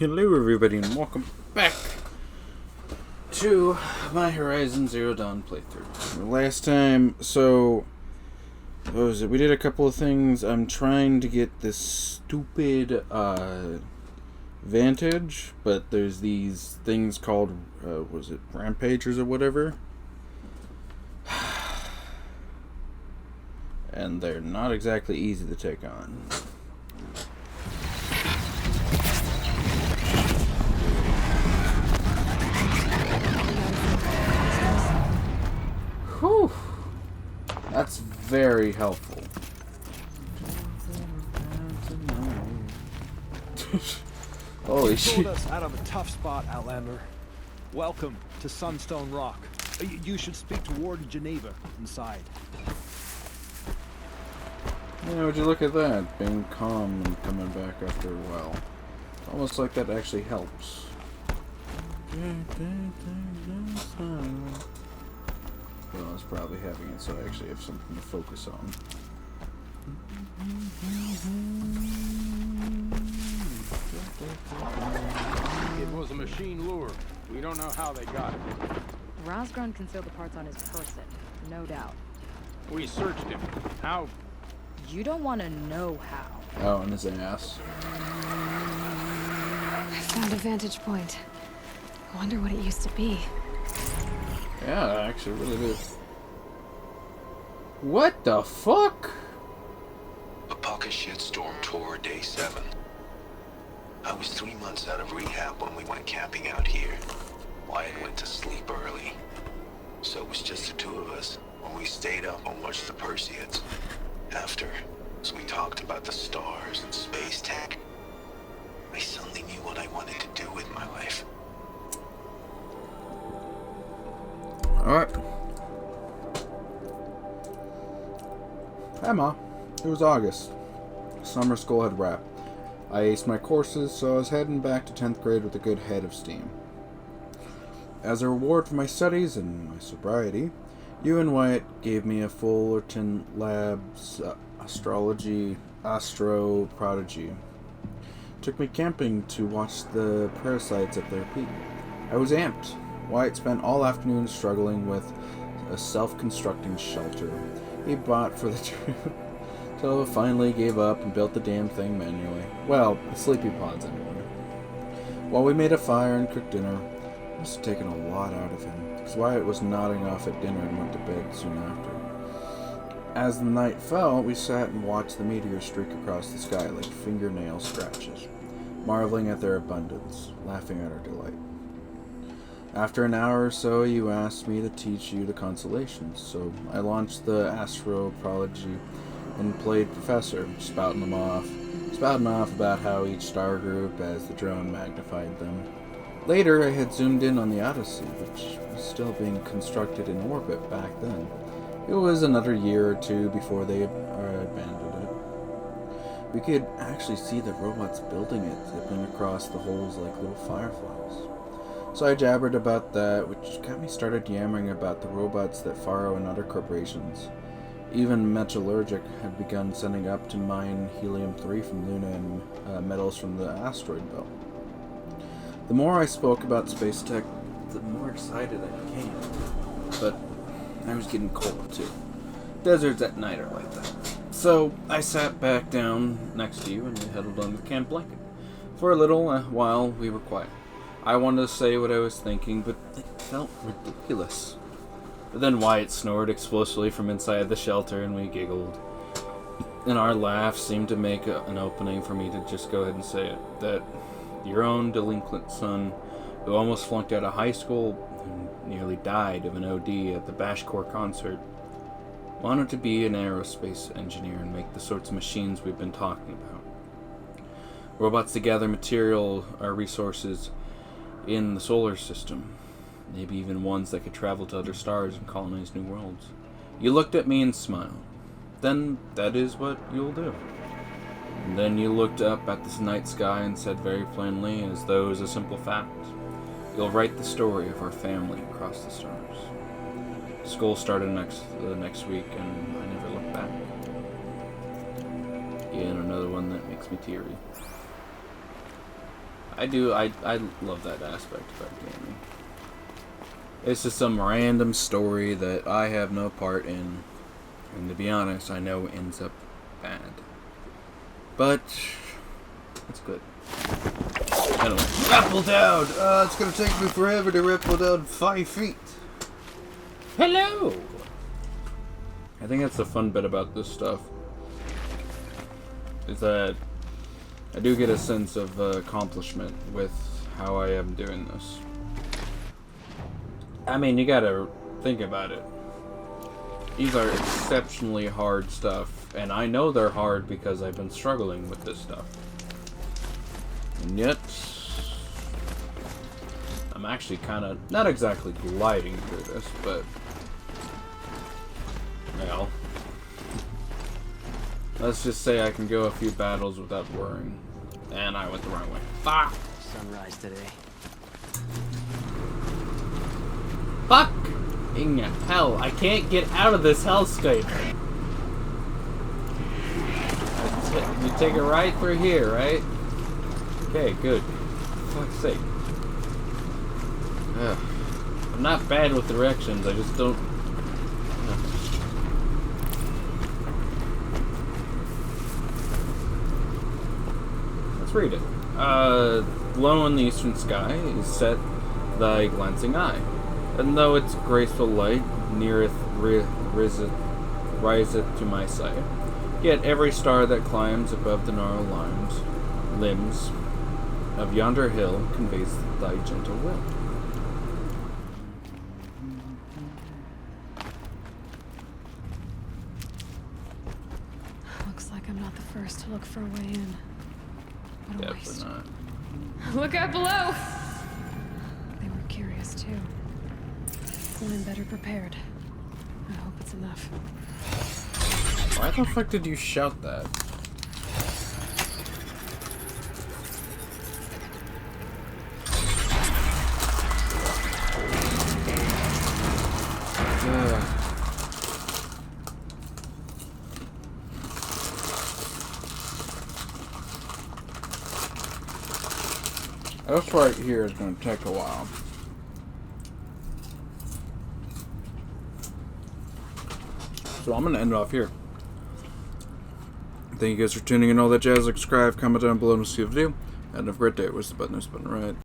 Hello everybody and welcome back to my Horizon Zero Dawn playthrough. Last time, what was it? We did a couple of things. I'm trying to get this stupid Vantage, but there's these things called, was it Rampagers or whatever? And they're not exactly easy to take on. Whew. That's very helpful. Holy shit. You pulled us out of a tough spot, Outlander. Welcome to Sunstone Rock. You should speak to Warden Geneva inside. Yeah, would you look at that? Being calm and coming back after a while. It's almost like that actually helps. Well, I was probably having it so I actually have something to focus on. It was a machine lure. We don't know how they got it. Rosgron concealed the parts on his person, no doubt. We searched him. How? You don't want to know how. Oh, on his ass. I found a vantage point. I wonder what it used to be. Yeah, I actually really did. What the fuck? Apaka Shitstorm Tour Day 7. I was 3 months out of rehab when we went camping out here. Wyatt went to sleep early. So it was just the two of us when we stayed up and watched the Perseids. After, as we talked about the stars and space tech, I suddenly knew what I wanted to do with my life. Alright. Hi, Ma. It was August. Summer school had wrapped. I aced my courses, so I was heading back to 10th grade with a good head of steam. As a reward for my studies and my sobriety, you and Wyatt gave me a Fullerton Labs astrology astro prodigy. Took me camping to watch the parasites at their peak. I was amped. Wyatt spent all afternoon struggling with a self-constructing shelter he bought for the trip, till finally gave up and built the damn thing manually. Well, the sleepy pods anyway. While we made a fire and cooked dinner, it must have taken a lot out of him, because Wyatt was nodding off at dinner and went to bed soon after. As the night fell, we sat and watched the meteors streak across the sky like fingernail scratches, marveling at their abundance, laughing at our delight. After an hour or so, you asked me to teach you the constellations, so I launched the astroprology and played professor, spouting off about how each star group as the drone magnified them. Later, I had zoomed in on the Odyssey, which was still being constructed in orbit back then. It was another year or two before they abandoned it. We could actually see the robots building it, zipping across the holes like little fireflies. So I jabbered about that, which got me started yammering about the robots that Faro and other corporations, even Metallurgic, had begun sending up to mine helium-3 from Luna and metals from the asteroid belt. The more I spoke about space tech, the more excited I became. But I was getting cold, too. Deserts at night are like that. So I sat back down next to you and we huddled on the camp blanket. For a little while, we were quiet. I wanted to say what I was thinking, but it felt ridiculous. But then Wyatt snored explosively from inside the shelter, and we giggled. And our laugh seemed to make an opening for me to just go ahead and say it. That your own delinquent son, who almost flunked out of high school and nearly died of an OD at the Bashcore concert, wanted to be an aerospace engineer and make the sorts of machines we've been talking about. Robots to gather material or resources in the solar system. Maybe even ones that could travel to other stars and colonize new worlds. You looked at me and smiled. Then that is what you'll do. And then you looked up at this night sky and said very plainly, as though it was a simple fact, you'll write the story of our family across the stars. School started the next week, and I never looked back. Again, another one that makes me teary. I do. I love that aspect about gaming. It's just some random story that I have no part in, and to be honest, I know ends up bad. But it's good. Anyway, rappel down. It's gonna take me forever to rappel down 5 feet. Hello. I think that's the fun bit about this stuff. Is that I do get a sense of accomplishment with how I am doing this. I mean, you gotta think about it. These are exceptionally hard stuff, and I know they're hard because I've been struggling with this stuff. And yet, I'm actually kind of, not exactly gliding through this, but, well, let's just say I can go a few battles without worrying. And I went the wrong way. Fuck! Sunrise today. Fuck! In hell, I can't get out of this hellscape. You take it right through here, right? Okay, good. For fuck's sake. Ugh. I'm not bad with directions, I just don't... Let's read it. Low in the eastern sky is set thy glancing eye, and though its graceful light neareth riseth to my sight, yet every star that climbs above the narrow limbs of yonder hill conveys thy gentle will. Looks like I'm not the first to look for a way in. What a waste. Definitely not. Look out below! They were curious too. So I'm better prepared. I hope it's enough. Why the fuck did you shout that? This right here is going to take a while. So I'm going to end it off here. Thank you guys for tuning in, all that jazz. Like, subscribe, comment down below, and see the video. And have a great day. Where's the button? There's the button, right?